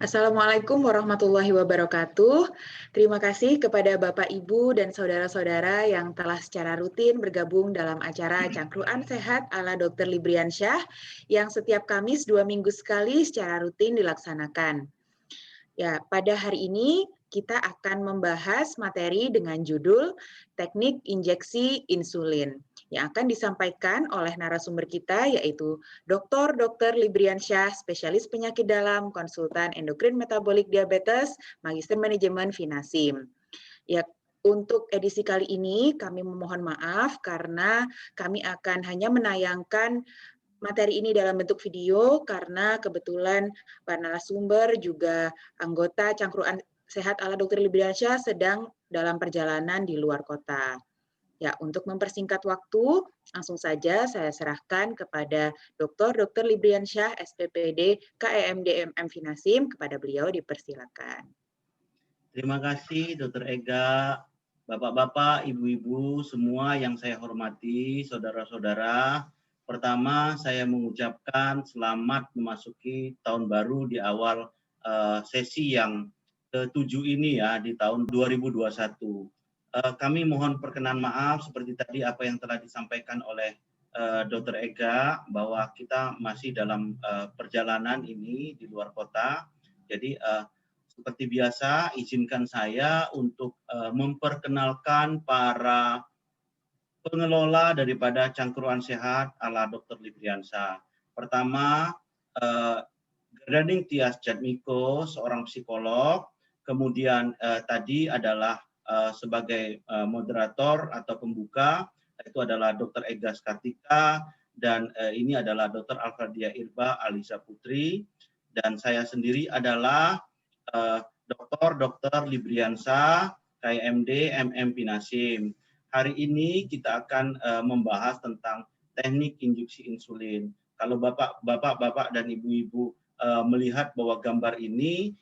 Assalamualaikum warahmatullahi wabarakatuh. Terima kasih kepada Bapak, Ibu, dan saudara-saudara yang telah secara rutin bergabung dalam acara Cangkruan Sehat ala Dr. Libriansyah yang setiap Kamis 2 minggu sekali secara rutin dilaksanakan. Ya, pada hari ini kita akan membahas materi dengan judul Teknik Injeksi Insulin yang akan disampaikan oleh narasumber kita yaitu Dr. Libriansyah, spesialis penyakit dalam, konsultan endokrin metabolik diabetes, magister manajemen Finasim. Ya, untuk edisi kali ini kami memohon maaf karena kami akan hanya menayangkan materi ini dalam bentuk video karena kebetulan para narasumber juga anggota Cangkruan Sehat ala Dr. Libriansyah sedang dalam perjalanan di luar kota. Ya, untuk mempersingkat waktu, langsung saja saya serahkan kepada Dr. Libriansyah, SPPD KEMDMM Finasim, kepada beliau dipersilakan. Terima kasih Dr. Ega, Bapak-bapak, Ibu-ibu, semua yang saya hormati, saudara-saudara. Pertama, saya mengucapkan selamat memasuki tahun baru di awal sesi yang ke-7 ini ya, di tahun 2021. Kami mohon perkenan maaf seperti tadi apa yang telah disampaikan oleh Dr. Ega, bahwa kita masih dalam perjalanan ini di luar kota. Jadi seperti biasa, izinkan saya untuk memperkenalkan para pengelola daripada Cangkruan Sehat ala Dr. Libriansyah. Pertama, Gardaning Tias Jatmiko, seorang psikolog. Kemudian tadi adalah sebagai moderator atau pembuka, itu adalah Dr. Ega Skartika, dan ini adalah Dr. Alfadia Irba Alisa Putri, dan saya sendiri adalah Dr. Libriansyah, KMD MM Finasim. Hari ini kita akan membahas tentang teknik injeksi insulin. Kalau bapak dan ibu-ibu melihat bahwa gambar ini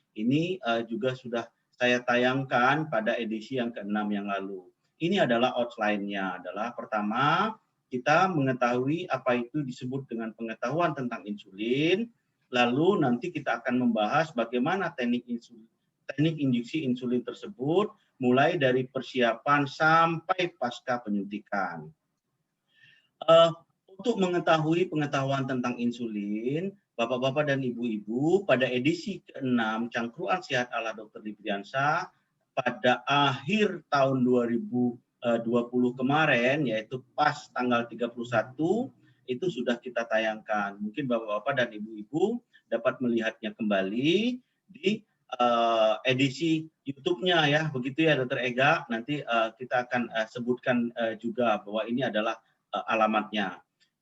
juga sudah saya tayangkan pada edisi yang ke-6 yang lalu. Ini adalah outline-nya, adalah pertama kita mengetahui apa itu disebut dengan pengetahuan tentang insulin, lalu nanti kita akan membahas bagaimana teknik injeksi insulin tersebut, mulai dari persiapan sampai pasca penyuntikan. Untuk mengetahui pengetahuan tentang insulin, Bapak-bapak dan Ibu-ibu, pada edisi ke-6 Cangkruan Sehat ala Dr. Libriansyah pada akhir tahun 2020 kemarin, yaitu pas tanggal 31, itu sudah kita tayangkan. Mungkin Bapak-bapak dan Ibu-ibu dapat melihatnya kembali di edisi YouTube-nya ya, begitu ya Dr. Ega. Nanti kita akan sebutkan juga bahwa ini adalah alamatnya.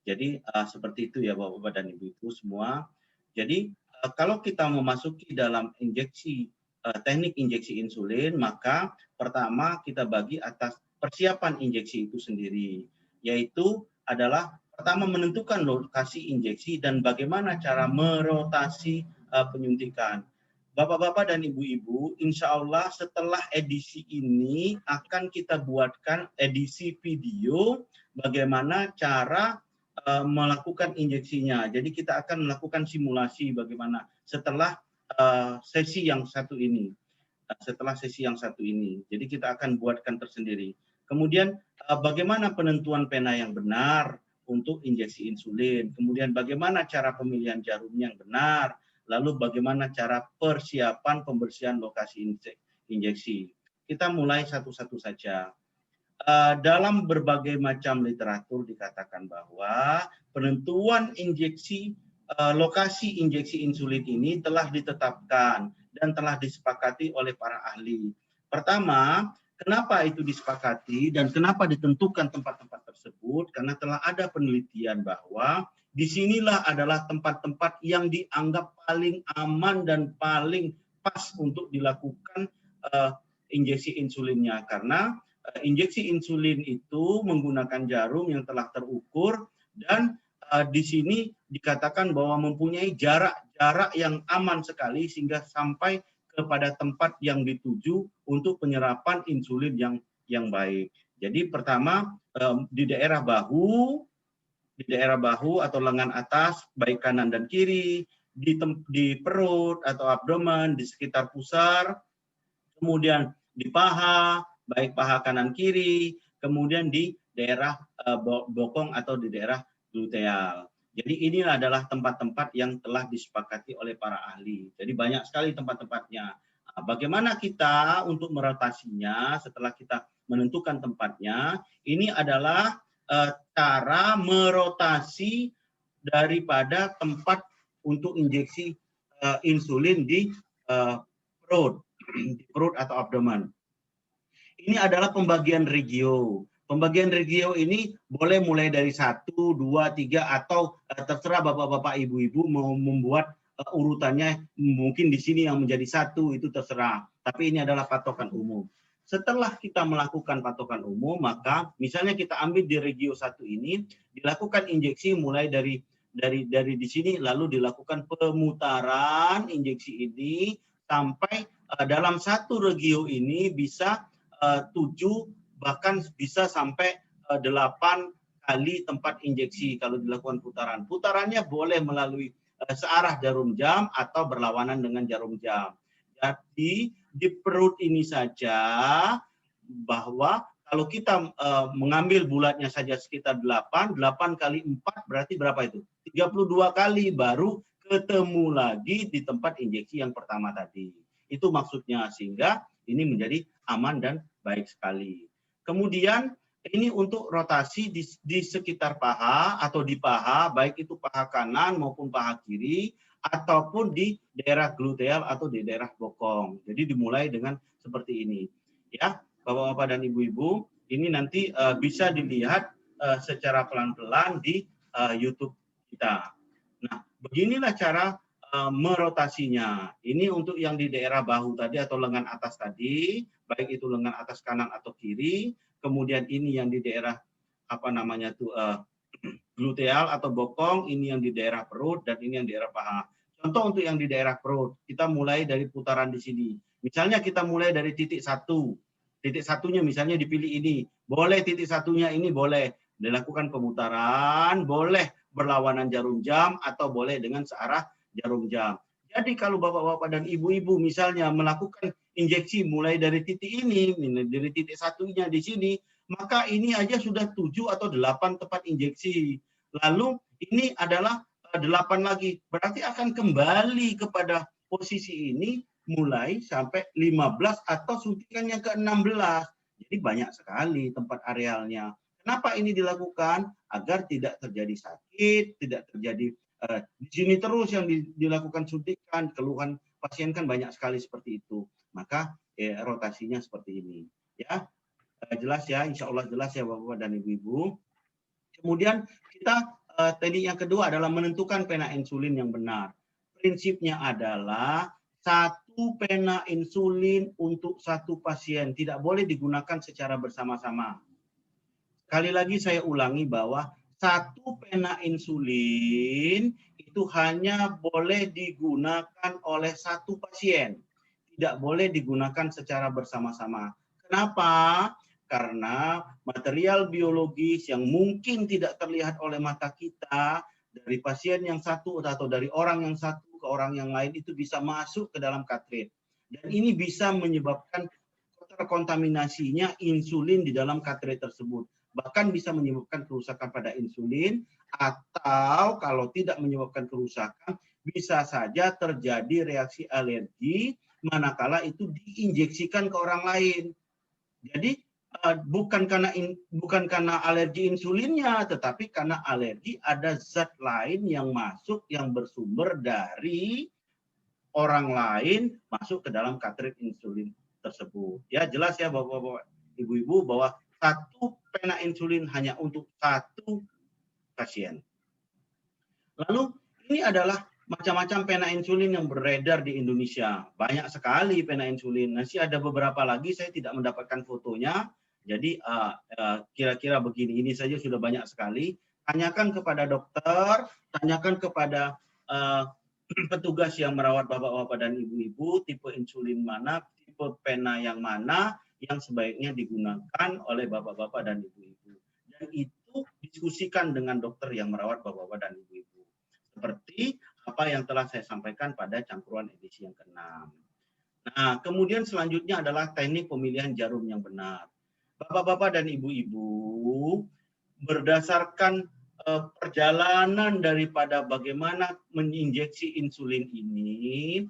Jadi seperti itu ya Bapak-bapak dan Ibu-ibu semua. Jadi kalau kita memasuki dalam teknik injeksi insulin, maka pertama kita bagi atas persiapan injeksi itu sendiri, yaitu adalah pertama menentukan lokasi injeksi dan bagaimana cara merotasi penyuntikan. Bapak-bapak dan ibu-ibu, insya Allah setelah edisi ini akan kita buatkan edisi video bagaimana cara melakukan injeksinya. Jadi kita akan melakukan simulasi bagaimana setelah sesi yang satu ini. Jadi kita akan buatkan tersendiri. Kemudian bagaimana penentuan pena yang benar untuk injeksi insulin. Kemudian bagaimana cara pemilihan jarumnya yang benar. Lalu bagaimana cara persiapan pembersihan lokasi injeksi. Kita mulai satu-satu saja. Dalam berbagai macam literatur dikatakan bahwa penentuan lokasi injeksi insulin ini telah ditetapkan dan telah disepakati oleh para ahli. Pertama, kenapa itu disepakati dan kenapa ditentukan tempat-tempat tersebut? Karena telah ada penelitian bahwa disinilah adalah tempat-tempat yang dianggap paling aman dan paling pas untuk dilakukan injeksi insulinnya. Karena injeksi insulin itu menggunakan jarum yang telah terukur dan di sini dikatakan bahwa mempunyai jarak yang aman sekali sehingga sampai kepada tempat yang dituju untuk penyerapan insulin yang baik. Jadi pertama di daerah bahu atau lengan atas baik kanan dan kiri, di perut atau abdomen, di sekitar pusar, kemudian di paha, baik paha kanan kiri, kemudian di daerah bokong atau di daerah gluteal. Jadi ini adalah tempat-tempat yang telah disepakati oleh para ahli. Jadi banyak sekali tempat-tempatnya. Bagaimana kita untuk merotasinya setelah kita menentukan tempatnya? Ini adalah cara merotasi daripada tempat untuk injeksi insulin di perut, di perut atau abdomen. Ini adalah pembagian regio. Pembagian regio ini boleh mulai dari 1, 2, 3 atau terserah bapak-bapak, ibu-ibu mau membuat urutannya, mungkin di sini yang menjadi 1 itu terserah. Tapi ini adalah patokan umum. Setelah kita melakukan patokan umum, maka misalnya kita ambil di regio 1 ini, dilakukan injeksi mulai dari di sini, lalu dilakukan pemutaran injeksi ini sampai dalam 1 regio ini bisa 7 bahkan bisa sampai 8 kali tempat injeksi kalau dilakukan putaran. Putarannya boleh melalui searah jarum jam atau berlawanan dengan jarum jam. Jadi di perut ini saja, bahwa kalau kita mengambil bulatnya saja sekitar 8 kali 4 berarti berapa itu? 32 kali baru ketemu lagi di tempat injeksi yang pertama tadi. Itu maksudnya, sehingga ini menjadi aman dan baik sekali. Kemudian ini untuk rotasi di sekitar paha atau di paha, baik itu paha kanan maupun paha kiri, ataupun di daerah gluteal atau di daerah bokong. Jadi dimulai dengan seperti ini. Ya, Bapak-bapak dan Ibu-ibu, ini nanti bisa dilihat secara pelan-pelan di YouTube kita. Nah, beginilah cara merotasinya. Ini untuk yang di daerah bahu tadi atau lengan atas tadi, baik itu lengan atas kanan atau kiri. Kemudian ini yang di daerah gluteal atau bokong, ini yang di daerah perut, dan ini yang di daerah paha. Contoh untuk yang di daerah perut, kita mulai dari putaran di sini. Misalnya kita mulai dari titik 1. Titik 1-nya misalnya dipilih ini. Boleh titik 1-nya ini boleh dilakukan pemutaran, boleh berlawanan jarum jam, atau boleh dengan searah jarum jam. Jadi kalau bapak-bapak dan ibu-ibu misalnya melakukan injeksi mulai dari titik ini, dari titik 1-nya di sini, maka ini aja sudah 7 atau 8 tempat injeksi. Lalu ini adalah 8 lagi. Berarti akan kembali kepada posisi ini mulai sampai 15 atau suntikan yang ke-16. Jadi banyak sekali tempat arealnya. Kenapa ini dilakukan? Agar tidak terjadi sakit, tidak terjadi di sini terus yang dilakukan suntikan, keluhan pasien kan banyak sekali seperti itu. Maka rotasinya seperti ini. Ya, jelas ya, insya Allah jelas ya Bapak dan Ibu-ibu. Kemudian kita teknik yang kedua adalah menentukan pena insulin yang benar. Prinsipnya adalah 1 pena insulin untuk 1 pasien, tidak boleh digunakan secara bersama-sama. Sekali lagi saya ulangi bahwa 1 pena insulin itu hanya boleh digunakan oleh 1 pasien. Tidak boleh digunakan secara bersama-sama. Kenapa? Karena material biologis yang mungkin tidak terlihat oleh mata kita dari pasien yang satu atau dari orang yang satu ke orang yang lain itu bisa masuk ke dalam katrit. Dan ini bisa menyebabkan terkontaminasinya insulin di dalam katrit tersebut. Bahkan bisa menyebabkan kerusakan pada insulin, atau kalau tidak menyebabkan kerusakan, bisa saja terjadi reaksi alergi manakala itu diinjeksikan ke orang lain. Jadi bukan karena alergi insulinnya, tetapi karena alergi ada zat lain yang masuk yang bersumber dari orang lain masuk ke dalam katrit insulin tersebut. Ya, jelas ya Bapak-bapak, Ibu-ibu, bahwa 1 pena insulin hanya untuk 1 pasien. Lalu ini adalah macam-macam pena insulin yang beredar di Indonesia. Banyak sekali pena insulin. Nanti ada beberapa lagi, saya tidak mendapatkan fotonya. Jadi kira-kira begini, ini saja sudah banyak sekali. Tanyakan kepada dokter, tanyakan kepada petugas yang merawat bapak-bapak dan ibu-ibu, tipe insulin mana, tipe pena yang mana yang sebaiknya digunakan oleh bapak-bapak dan ibu-ibu. Dan itu diskusikan dengan dokter yang merawat bapak-bapak dan ibu-ibu. Seperti apa yang telah saya sampaikan pada cangkruan edisi yang ke-6. Nah, kemudian selanjutnya adalah teknik pemilihan jarum yang benar. Bapak-bapak dan ibu-ibu, berdasarkan perjalanan daripada bagaimana menginjeksi insulin ini,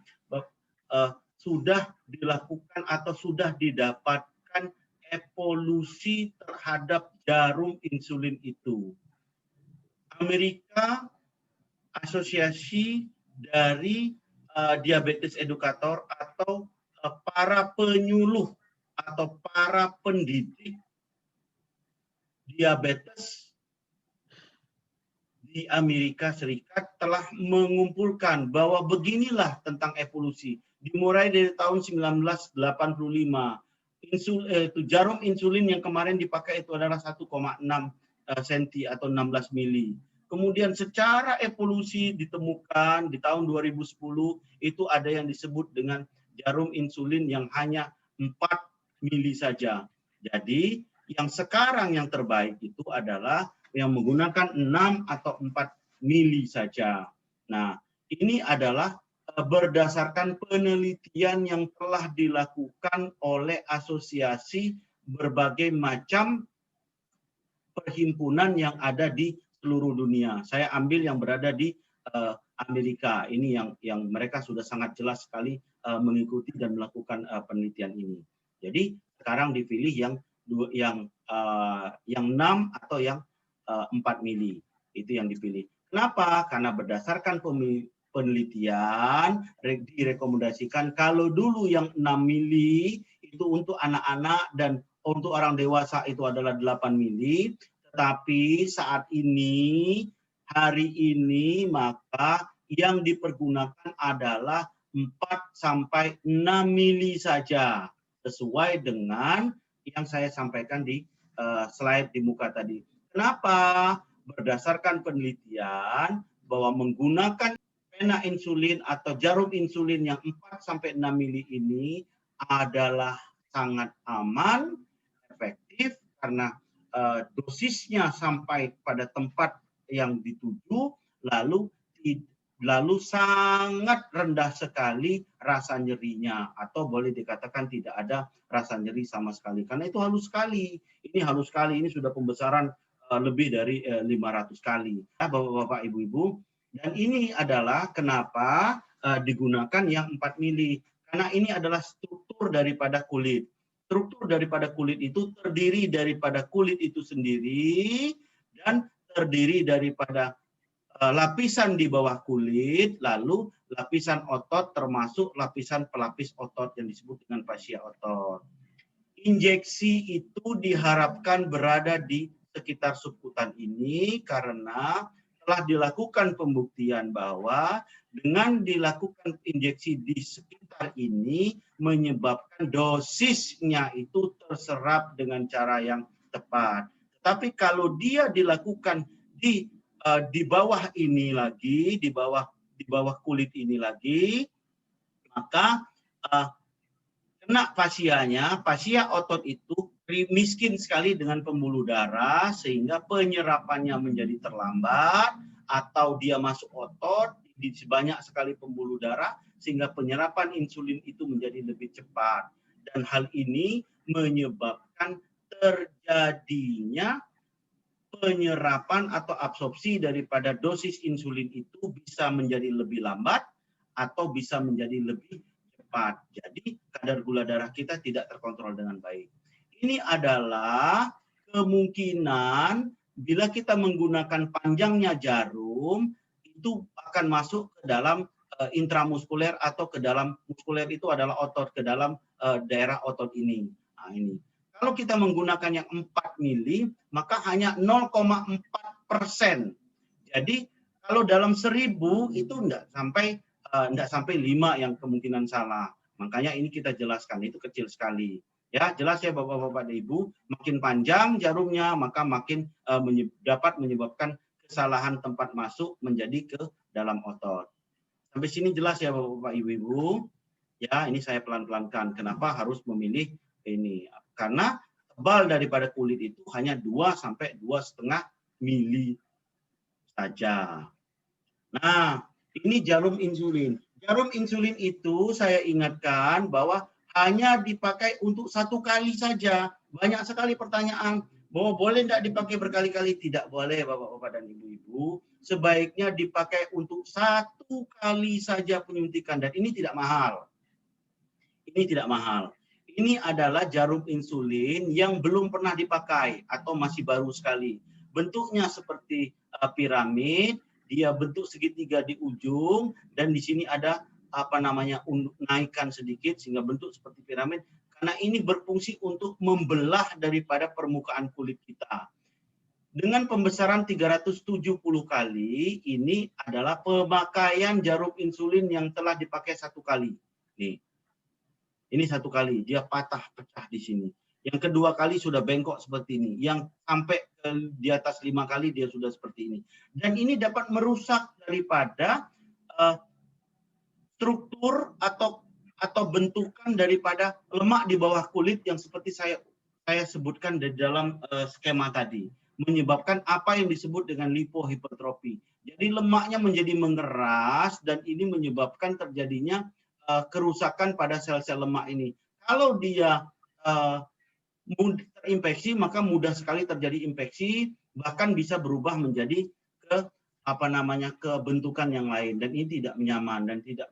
sudah dilakukan atau sudah didapatkan evolusi terhadap jarum insulin itu. Amerika, asosiasi dari diabetes edukator atau para penyuluh atau para pendidik diabetes di Amerika Serikat telah mengumpulkan bahwa beginilah tentang evolusi. Dimulai dari tahun 1985, jarum insulin yang kemarin dipakai itu adalah 1,6 cm atau 16 mili. Kemudian secara evolusi ditemukan di tahun 2010 itu ada yang disebut dengan jarum insulin yang hanya 4 mili saja. Jadi yang sekarang yang terbaik itu adalah yang menggunakan 6 atau 4 mili saja. Nah, ini adalah berdasarkan penelitian yang telah dilakukan oleh asosiasi berbagai macam perhimpunan yang ada di seluruh dunia. Saya ambil yang berada di Amerika. Ini yang mereka sudah sangat jelas sekali mengikuti dan melakukan penelitian ini. Jadi sekarang dipilih yang 6 atau yang 4 mili. Itu yang dipilih. Kenapa? Karena berdasarkan penelitian direkomendasikan kalau dulu yang 6 mili itu untuk anak-anak dan untuk orang dewasa itu adalah 8 mili, tetapi saat ini, hari ini, maka yang dipergunakan adalah 4 sampai 6 mili saja, sesuai dengan yang saya sampaikan di slide di muka tadi. Kenapa? Berdasarkan penelitian bahwa menggunakan pena insulin atau jarum insulin yang 4 sampai 6 mili ini adalah sangat aman, efektif karena dosisnya sampai pada tempat yang dituju, lalu sangat rendah sekali rasa nyerinya, atau boleh dikatakan tidak ada rasa nyeri sama sekali. Karena itu halus sekali. Ini halus sekali. Ini sudah pembesaran lebih dari 500 kali. Bapak-bapak, ibu-ibu. Dan ini adalah kenapa digunakan yang 4 mili. Karena ini adalah struktur daripada kulit. Struktur daripada kulit itu terdiri daripada kulit itu sendiri dan terdiri daripada lapisan di bawah kulit, lalu lapisan otot termasuk lapisan pelapis otot yang disebut dengan fascia otot. Injeksi itu diharapkan berada di sekitar subkutan ini karena telah dilakukan pembuktian bahwa dengan dilakukan injeksi di sekitar ini menyebabkan dosisnya itu terserap dengan cara yang tepat. Tapi kalau dia dilakukan di bawah ini lagi, di bawah kulit ini lagi, maka kena fascianya, fascia otot itu miskin sekali dengan pembuluh darah sehingga penyerapannya menjadi terlambat atau dia masuk otot di banyak sekali pembuluh darah sehingga penyerapan insulin itu menjadi lebih cepat, dan hal ini menyebabkan terjadinya penyerapan atau absorpsi daripada dosis insulin itu bisa menjadi lebih lambat atau bisa menjadi lebih cepat. Jadi kadar gula darah kita tidak terkontrol dengan baik. Ini adalah kemungkinan bila kita menggunakan panjangnya jarum itu akan masuk ke dalam intramuskuler atau ke dalam muskuler, itu adalah otot, ke dalam daerah otot ini. Nah, ini. Kalau kita menggunakan yang 4 mili, maka hanya 0,4%. Jadi kalau dalam 1000 itu enggak sampai 5 yang kemungkinan salah. Makanya ini kita jelaskan, itu kecil sekali. Ya, jelas ya Bapak-bapak dan Ibu, makin panjang jarumnya maka makin dapat menyebabkan kesalahan tempat masuk menjadi ke dalam otot. Sampai sini jelas ya Bapak-bapak Ibu-ibu. Ya, ini saya pelan-pelankan. Kenapa harus memilih ini? Karena tebal daripada kulit itu hanya 2 sampai 2,5 mili saja. Nah, Ini jarum insulin. Jarum insulin itu saya ingatkan bahwa hanya dipakai untuk 1 kali saja. Banyak sekali pertanyaan, bahwa boleh tidak dipakai berkali-kali? Tidak boleh, Bapak-Bapak dan Ibu-Ibu. Sebaiknya dipakai untuk 1 kali saja penyuntikan, dan ini tidak mahal. Ini tidak mahal. Ini adalah jarum insulin yang belum pernah dipakai atau masih baru sekali. Bentuknya seperti piramid, dia bentuk segitiga di ujung, dan di sini ada naikkan sedikit sehingga bentuk seperti piramid, karena ini berfungsi untuk membelah daripada permukaan kulit kita. Dengan pembesaran 370 kali, ini adalah pemakaian jarum insulin yang telah dipakai 1 kali. Nih. Ini 1 kali, dia patah pecah di sini. Yang kedua kali sudah bengkok seperti ini. Yang sampai di atas 5 kali dia sudah seperti ini. Dan ini dapat merusak daripada struktur atau bentukan daripada lemak di bawah kulit yang seperti saya sebutkan di dalam skema tadi. Menyebabkan apa yang disebut dengan lipohipertrofi. Jadi lemaknya menjadi mengeras dan ini menyebabkan terjadinya kerusakan pada sel-sel lemak ini. Kalau dia mudah terinfeksi, maka mudah sekali terjadi infeksi, bahkan bisa berubah menjadi ke bentukan yang lain, dan ini tidak nyaman dan tidak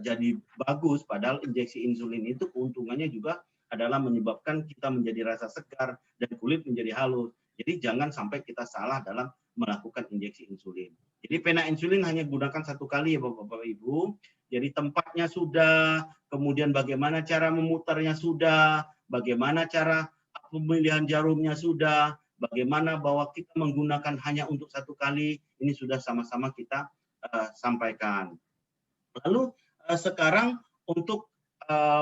jadi bagus. Padahal injeksi insulin itu keuntungannya juga adalah menyebabkan kita menjadi rasa segar dan kulit menjadi halus. Jadi jangan sampai kita salah dalam melakukan injeksi insulin. Jadi pena insulin hanya gunakan 1 kali ya Bapak Ibu. Jadi tempatnya sudah, kemudian bagaimana cara memutarnya sudah, bagaimana cara pemilihan jarumnya sudah, bagaimana bahwa kita menggunakan hanya untuk 1 kali, ini sudah sama-sama kita sampaikan. Lalu sekarang untuk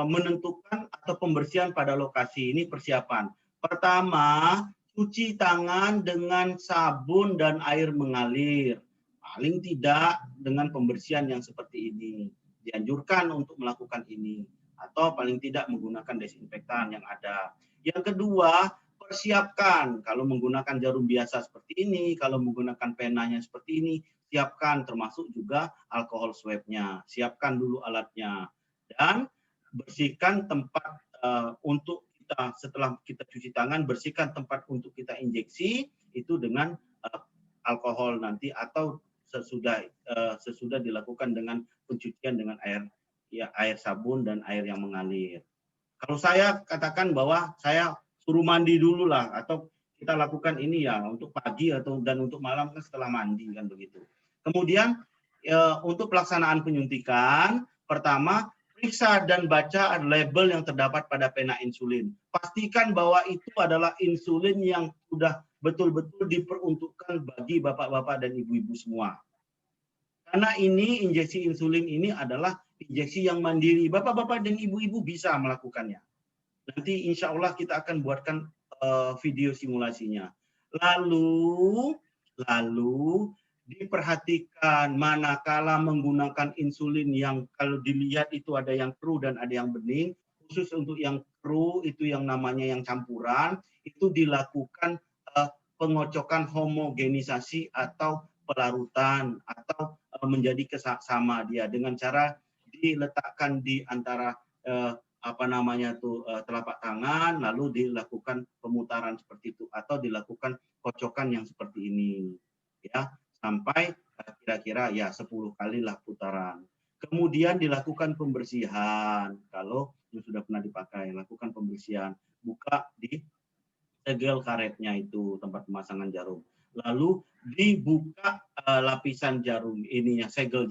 menentukan atau pembersihan pada lokasi, ini persiapan. Pertama, cuci tangan dengan sabun dan air mengalir. Paling tidak dengan pembersihan yang seperti ini. Dianjurkan untuk melakukan ini. Atau paling tidak menggunakan desinfektan yang ada. Yang kedua, persiapkan. Kalau menggunakan jarum biasa seperti ini, kalau menggunakan penanya seperti ini, siapkan termasuk juga alkohol swabnya. Siapkan dulu alatnya. Dan bersihkan tempat untuk kita, setelah kita cuci tangan, bersihkan tempat untuk kita injeksi, itu dengan alkohol nanti atau sesudah dilakukan dengan pencucian dengan air sabun dan air yang mengalir. Kalau saya katakan bahwa saya suruh mandi dulu lah, atau kita lakukan ini ya untuk pagi dan untuk malam kan setelah mandi kan begitu. Kemudian untuk pelaksanaan penyuntikan, pertama periksa dan baca label yang terdapat pada pena insulin. Pastikan bahwa itu adalah insulin yang sudah betul-betul diperuntukkan bagi bapak-bapak dan ibu-ibu semua. Karena ini injeksi insulin ini adalah injeksi yang mandiri. Bapak-bapak dan ibu-ibu bisa melakukannya. Nanti insya Allah kita akan buatkan video simulasinya. Lalu diperhatikan manakala menggunakan insulin yang kalau dilihat itu ada yang kru dan ada yang bening. Khusus untuk yang kru itu yang namanya yang campuran, itu dilakukan pengocokan homogenisasi atau pelarutan atau menjadi sama dia dengan cara diletakkan di antara telapak tangan, lalu dilakukan pemutaran seperti itu atau dilakukan kocokan yang seperti ini ya, sampai kira-kira ya 10 kali lah putaran. Kemudian dilakukan pembersihan. Kalau yang sudah pernah dipakai, lakukan pembersihan, buka di segel karetnya itu tempat pemasangan jarum. Lalu dibuka lapisan jarum ininya, segel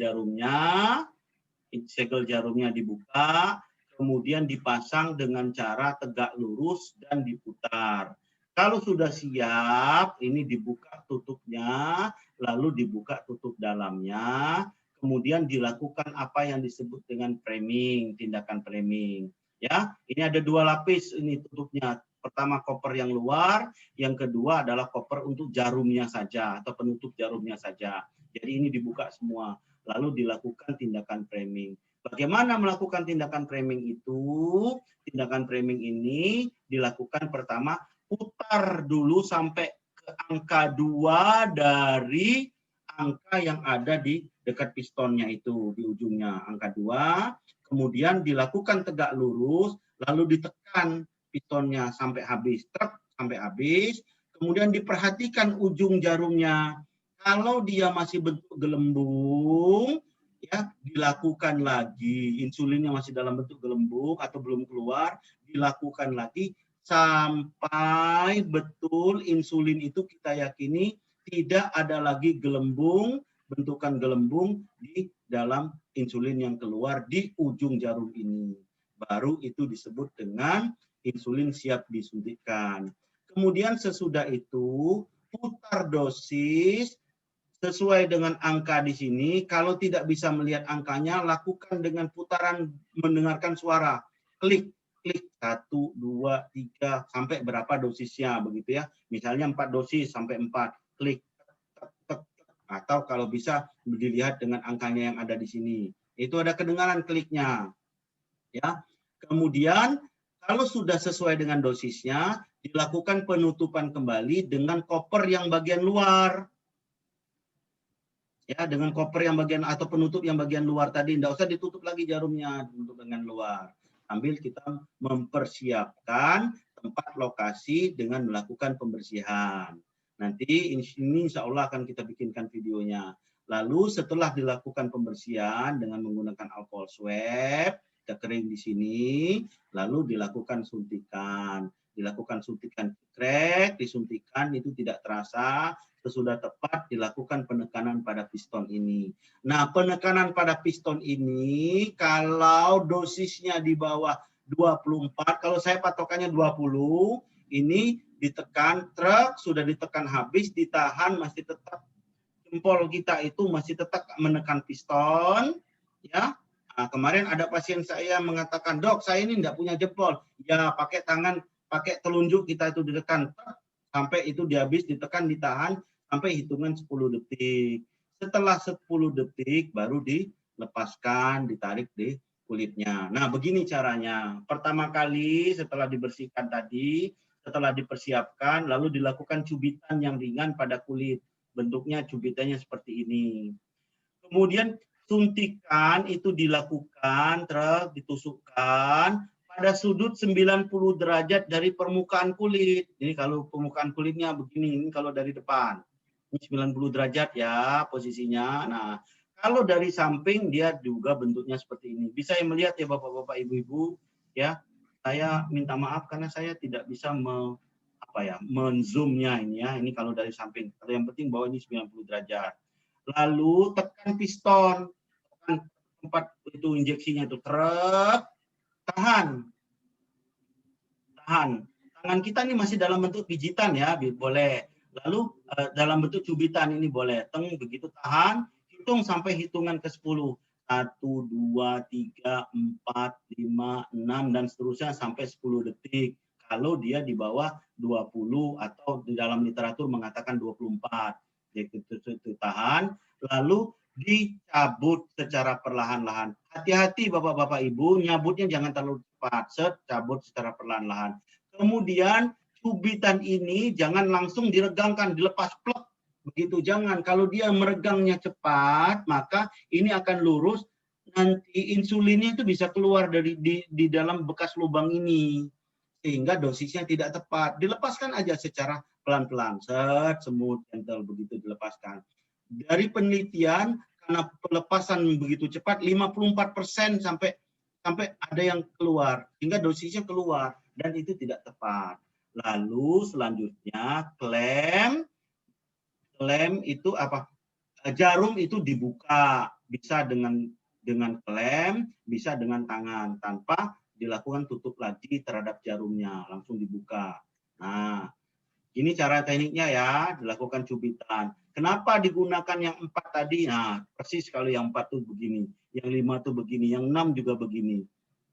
jarumnya dibuka, kemudian dipasang dengan cara tegak lurus dan diputar. Kalau sudah siap, ini dibuka tutupnya, lalu dibuka tutup dalamnya, kemudian dilakukan apa yang disebut dengan framing, tindakan framing. Ya, ini ada 2 lapis ini tutupnya. Pertama koper yang luar, yang kedua adalah koper untuk jarumnya saja atau penutup jarumnya saja. Jadi ini dibuka semua, lalu dilakukan tindakan framing. Bagaimana melakukan tindakan framing itu? Tindakan framing ini dilakukan pertama, putar dulu sampai ke angka 2 dari angka yang ada di dekat pistonnya itu di ujungnya angka 2, kemudian dilakukan tegak lurus, lalu ditekan pistonnya sampai habis, truk sampai habis, kemudian diperhatikan ujung jarumnya. Kalau dia masih bentuk gelembung, ya dilakukan lagi, insulinnya masih dalam bentuk gelembung atau belum keluar, dilakukan lagi sampai betul insulin itu kita yakini tidak ada lagi gelembung, bentukan gelembung di dalam insulin yang keluar di ujung jarum ini. Baru itu disebut dengan insulin siap disuntikkan. Kemudian sesudah itu putar dosis sesuai dengan angka di sini. Kalau tidak bisa melihat angkanya, lakukan dengan putaran mendengarkan suara. Klik, klik 1, 2, 3 sampai berapa dosisnya begitu ya. Misalnya 4 dosis sampai 4. Klik. Atau kalau bisa dilihat dengan angkanya yang ada di sini. Itu ada kedengaran kliknya. Ya. Kemudian kalau sudah sesuai dengan dosisnya, dilakukan penutupan kembali dengan koper yang bagian luar. Ya, dengan koper yang bagian atau penutup yang bagian luar tadi, tidak usah ditutup lagi jarumnya, ditutup dengan luar. Sambil kita mempersiapkan tempat lokasi dengan melakukan pembersihan. Nanti ini insya Allah akan kita bikinkan videonya. Lalu setelah dilakukan pembersihan dengan menggunakan alkohol swab, kita kering di sini, lalu dilakukan suntikan. Dilakukan suntikan krek, disuntikan itu tidak terasa, sesudah tepat dilakukan penekanan pada piston ini. Nah, penekanan pada piston ini kalau dosisnya di bawah 24, kalau saya patokannya 20, ini ditekan truk, sudah ditekan habis, ditahan, masih tetap jempol kita itu masih tetap menekan piston, ya. Nah, kemarin ada pasien saya mengatakan, "Dok, saya ini tidak punya jempol." Ya, pakai tangan, pakai telunjuk kita itu ditekan sampai itu dihabis, ditekan, ditahan sampai hitungan 10 detik. Setelah 10 detik baru dilepaskan, ditarik di kulitnya. Nah, begini caranya. Pertama kali setelah dibersihkan tadi, setelah dipersiapkan, lalu dilakukan cubitan yang ringan pada kulit. Bentuknya cubitannya seperti ini. Kemudian suntikan itu dilakukan, ditusukkan pada sudut 90 derajat dari permukaan kulit. Ini kalau permukaan kulitnya begini, ini kalau dari depan. Ini 90 derajat ya posisinya. Nah, kalau dari samping dia juga bentuknya seperti ini. Bisa yang melihat ya Bapak-bapak, Ibu-ibu ya. Saya minta maaf karena saya tidak bisa men-zoom-nya ini ya. Ini kalau dari samping. Kalau yang penting bahwa ini 90 derajat. Lalu tekan piston, tekan tempat itu injeksinya itu, tahan. Tangan kita ini masih dalam bentuk pijitan ya, boleh. Lalu dalam bentuk cubitan ini boleh. Begitu tahan, hitung sampai hitungan ke 10. 1, 2, 3, 4, 5, 6, dan seterusnya sampai 10 detik. Kalau dia di bawah 20 atau di dalam literatur mengatakan 24. Jadi itu tahan, lalu dicabut secara perlahan-lahan. Hati-hati Bapak-bapak Ibu, nyabutnya jangan terlalu cepat, cabut secara perlahan-lahan. Kemudian cubitan ini jangan langsung diregangkan, dilepas plek. Begitu jangan. Kalau dia meregangnya cepat, maka ini akan lurus. Nanti insulinnya itu bisa keluar dari di dalam bekas lubang ini. Sehingga dosisnya tidak tepat. Dilepaskan aja secara pelan-pelan. Semut, gentle, begitu dilepaskan. Dari penelitian, karena pelepasan begitu cepat, 54% sampai ada yang keluar. Sehingga dosisnya keluar. Dan itu tidak tepat. Lalu selanjutnya klem itu apa? Jarum itu dibuka, bisa dengan klem, bisa dengan tangan tanpa dilakukan tutup lagi terhadap jarumnya, langsung dibuka. Nah, ini cara tekniknya ya, dilakukan cubitan. Kenapa digunakan yang 4 tadi? Nah, persis kalau yang 4 tuh begini, yang 5 tuh begini, yang 6 juga begini.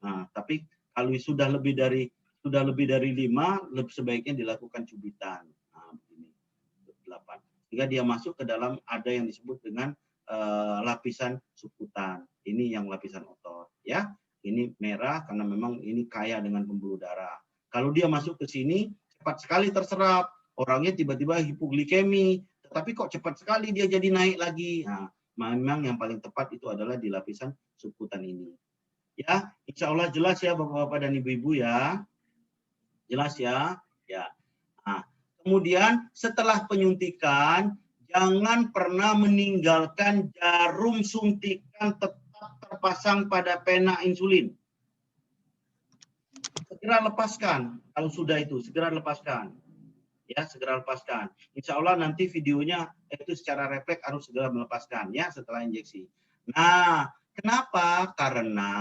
Nah, tapi kalau sudah lebih dari 5, sebaiknya dilakukan cubitan. Nah, begini. 8. Sehingga dia masuk ke dalam ada yang disebut dengan lapisan subkutan. Ini yang lapisan otot, ya. Ini merah karena memang ini kaya dengan pembuluh darah. Kalau dia masuk ke sini cepat sekali terserap. Orangnya tiba-tiba hipoglikemi, tetapi kok cepat sekali dia jadi naik lagi. Nah, memang yang paling tepat itu adalah di lapisan subkutan ini. Ya, insya Allah jelas ya Bapak-Bapak dan Ibu-Ibu ya. Jelas ya? Ya. Nah, kemudian setelah penyuntikan, jangan pernah meninggalkan jarum suntikan tetap terpasang pada pena insulin. Segera lepaskan, kalau sudah itu, segera lepaskan. Ya, segera lepaskan. Insya Allah nanti videonya itu secara refleks harus segera melepaskan ya setelah injeksi. Nah, kenapa? Karena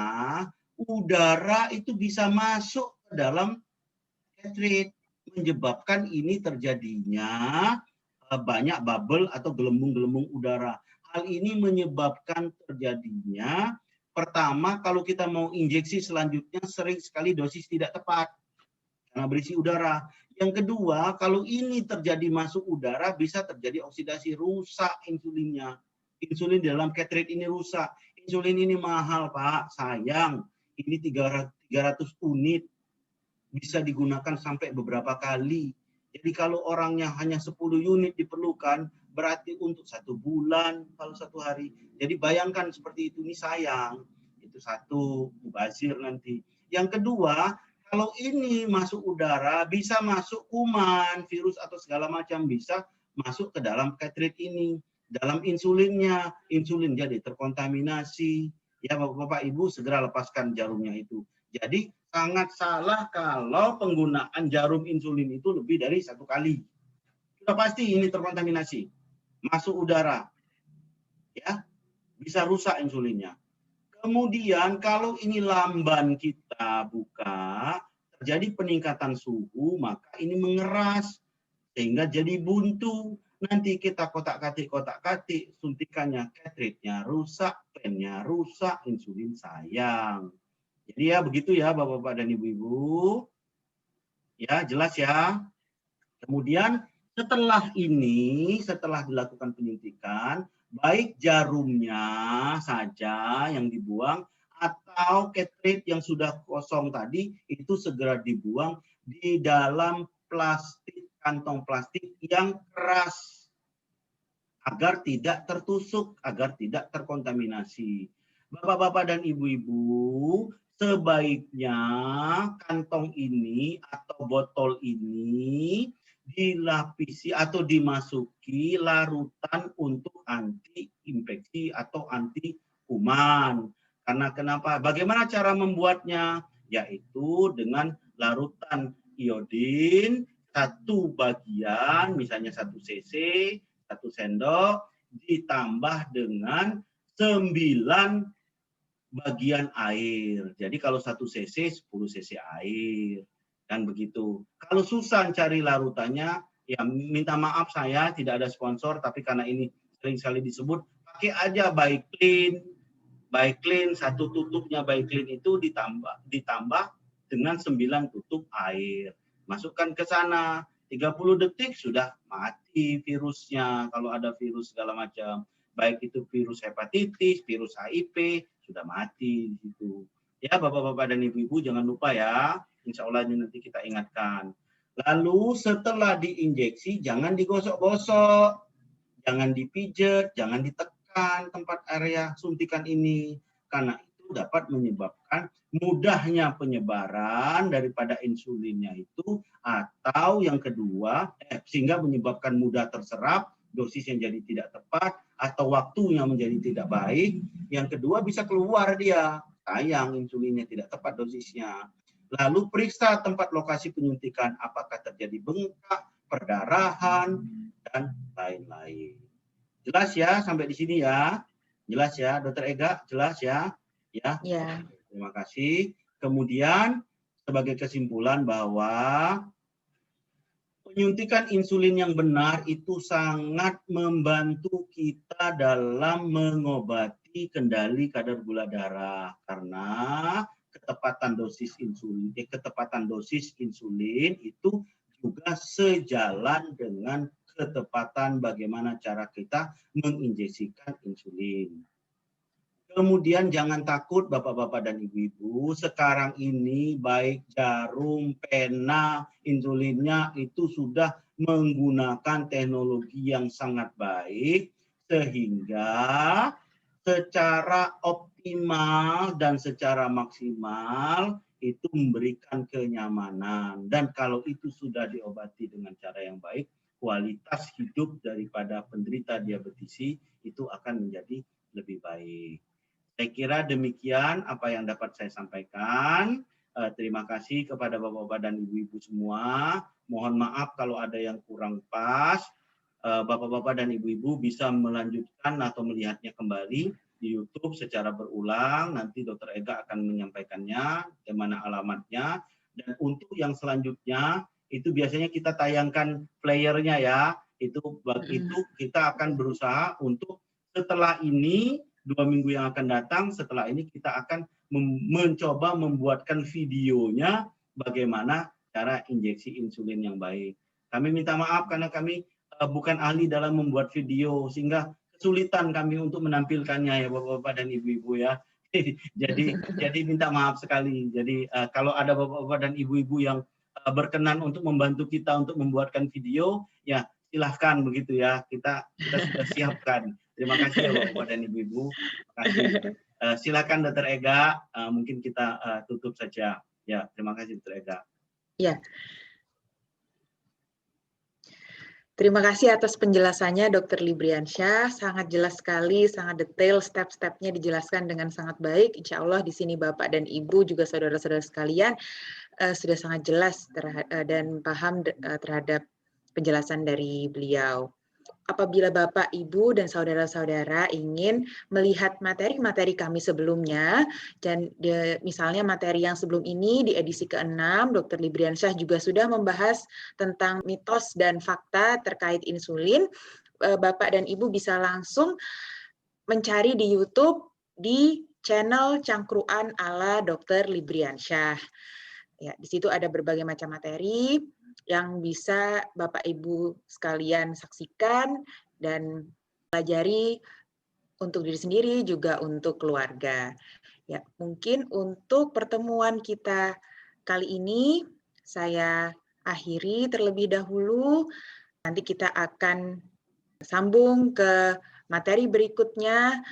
udara itu bisa masuk ke dalam cartridge, menyebabkan ini terjadinya banyak bubble atau gelembung-gelembung udara. Hal ini menyebabkan terjadinya, pertama, kalau kita mau injeksi selanjutnya sering sekali dosis tidak tepat karena berisi udara. Yang kedua, kalau ini terjadi masuk udara, bisa terjadi oksidasi, rusak insulinnya. Insulin di dalam cartridge ini rusak. Insulin ini mahal, Pak. Sayang, ini 300 unit. Bisa digunakan sampai beberapa kali. Jadi kalau orangnya hanya 10 unit diperlukan, berarti untuk 1 bulan, kalau 1 hari. Jadi bayangkan seperti itu, ini sayang. Itu satu, mubazir nanti. Yang kedua, kalau ini masuk udara, bisa masuk kuman, virus atau segala macam, bisa masuk ke dalam cartridge ini. Dalam insulinnya, insulin jadi terkontaminasi. Ya Bapak-Bapak Ibu segera lepaskan jarumnya itu. Jadi sangat salah kalau penggunaan jarum insulin itu lebih dari 1 kali. Sudah pasti ini terkontaminasi. Masuk udara. Ya, bisa rusak insulinnya. Kemudian kalau ini lamban kita buka, terjadi peningkatan suhu, maka ini mengeras sehingga jadi buntu. Nanti kita kotak-katik, suntikannya, cartridge-nya rusak, pennya rusak, insulin sayang. Jadi ya begitu ya Bapak-Bapak dan Ibu-Ibu. Ya, jelas ya. Kemudian setelah ini, setelah dilakukan penyuntikan, baik jarumnya saja yang dibuang atau cartridge yang sudah kosong tadi itu segera dibuang di dalam plastik, kantong plastik yang keras agar tidak tertusuk, agar tidak terkontaminasi. Bapak-bapak dan ibu-ibu, sebaiknya kantong ini atau botol ini dilapisi atau dimasuki larutan untuk anti infeksi atau anti kuman. Karena kenapa? Bagaimana cara membuatnya? Yaitu dengan larutan iodin 1 bagian, misalnya 1 cc, 1 sendok, ditambah dengan 9 bagian air. Jadi kalau 1 cc, 10 cc air. Dan begitu. Kalau susah cari larutannya, ya minta maaf saya tidak ada sponsor, tapi karena ini sering sekali disebut, pakai aja Biclean. Biclean, 1 tutupnya Biclean itu ditambah dengan 9 tutup air. Masukkan ke sana, 30 detik sudah mati virusnya, kalau ada virus segala macam. Baik itu virus hepatitis, virus HIV, sudah mati di situ. Ya Bapak-Bapak dan Ibu-Ibu jangan lupa ya, insya Allah ini nanti kita ingatkan. Lalu setelah diinjeksi jangan digosok-gosok, jangan dipijet, jangan ditekan tempat area suntikan ini. Karena itu dapat menyebabkan mudahnya penyebaran daripada insulinnya itu, atau yang kedua, sehingga menyebabkan mudah terserap, dosis yang jadi tidak tepat, atau waktunya menjadi tidak baik. Yang kedua bisa keluar dia, sayang insulinnya tidak tepat dosisnya. Lalu periksa tempat lokasi penyuntikan, apakah terjadi bengkak, perdarahan, dan lain-lain. Jelas ya sampai di sini ya? Jelas ya, Dokter Ega? Jelas ya? Ya. Ya. Terima kasih. Kemudian sebagai kesimpulan bahwa penyuntikan insulin yang benar itu sangat membantu kita dalam mengobati kendali kadar gula darah karena ketepatan dosis insulin itu juga sejalan dengan ketepatan bagaimana cara kita menginjeksikan insulin. Kemudian jangan takut Bapak-Bapak dan Ibu-Ibu, sekarang ini baik jarum, pena, insulinnya itu sudah menggunakan teknologi yang sangat baik sehingga secara optimal dan secara maksimal itu memberikan kenyamanan. Dan kalau itu sudah diobati dengan cara yang baik, kualitas hidup daripada penderita diabetes itu akan menjadi lebih baik. Saya kira demikian apa yang dapat saya sampaikan. Terima kasih kepada Bapak-Bapak dan Ibu-Ibu semua. Mohon maaf kalau ada yang kurang pas. Bapak-Bapak dan Ibu-Ibu bisa melanjutkan atau melihatnya kembali di YouTube secara berulang. Nanti Dr. Ega akan menyampaikannya, di mana alamatnya. Dan untuk yang selanjutnya, itu biasanya kita tayangkan playernya ya. Itu kita akan berusaha untuk setelah ini, 2 minggu yang akan datang, setelah ini kita akan mencoba membuatkan videonya bagaimana cara injeksi insulin yang baik. Kami minta maaf karena kami bukan ahli dalam membuat video, sehingga kesulitan kami untuk menampilkannya ya Bapak-Bapak dan Ibu-Ibu ya. jadi minta maaf sekali. Jadi kalau ada Bapak-Bapak dan Ibu-Ibu yang berkenan untuk membantu kita untuk membuatkan video, ya silahkan begitu ya. Kita sudah siapkan. Terima kasih ya Bapak-Bapak dan Ibu-Ibu. Terima kasih. Silakan Dr. Ega, mungkin kita tutup saja. Ya, terima kasih Dr. Ega. Ya. Terima kasih atas penjelasannya Dr. Libriansyah, sangat jelas sekali, sangat detail, step-stepnya dijelaskan dengan sangat baik. Insya Allah di sini Bapak dan Ibu juga saudara-saudara sekalian sudah sangat jelas dan paham terhadap penjelasan dari beliau. Apabila Bapak, Ibu, dan saudara-saudara ingin melihat materi-materi kami sebelumnya, dan misalnya materi yang sebelum ini di edisi ke-6, Dr. Libriansyah juga sudah membahas tentang mitos dan fakta terkait insulin, Bapak dan Ibu bisa langsung mencari di YouTube di channel Cangkruan ala Dr. Libriansyah. Ya, di situ ada berbagai macam materi yang bisa Bapak Ibu sekalian saksikan dan pelajari untuk diri sendiri juga untuk keluarga. Ya, mungkin untuk pertemuan kita kali ini saya akhiri terlebih dahulu. Nanti kita akan sambung ke materi berikutnya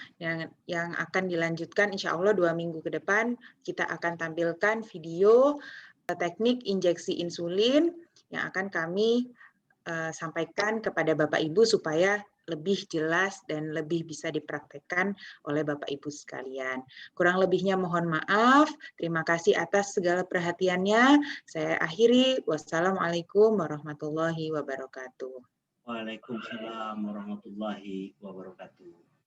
yang akan dilanjutkan insya Allah 2 minggu ke depan. Kita akan tampilkan video teknik injeksi insulin yang akan kami sampaikan kepada Bapak Ibu supaya lebih jelas dan lebih bisa dipraktekkan oleh Bapak Ibu sekalian. Kurang lebihnya mohon maaf. Terima kasih atas segala perhatiannya. Saya akhiri. Wassalamualaikum warahmatullahi wabarakatuh. Waalaikumsalam warahmatullahi wabarakatuh.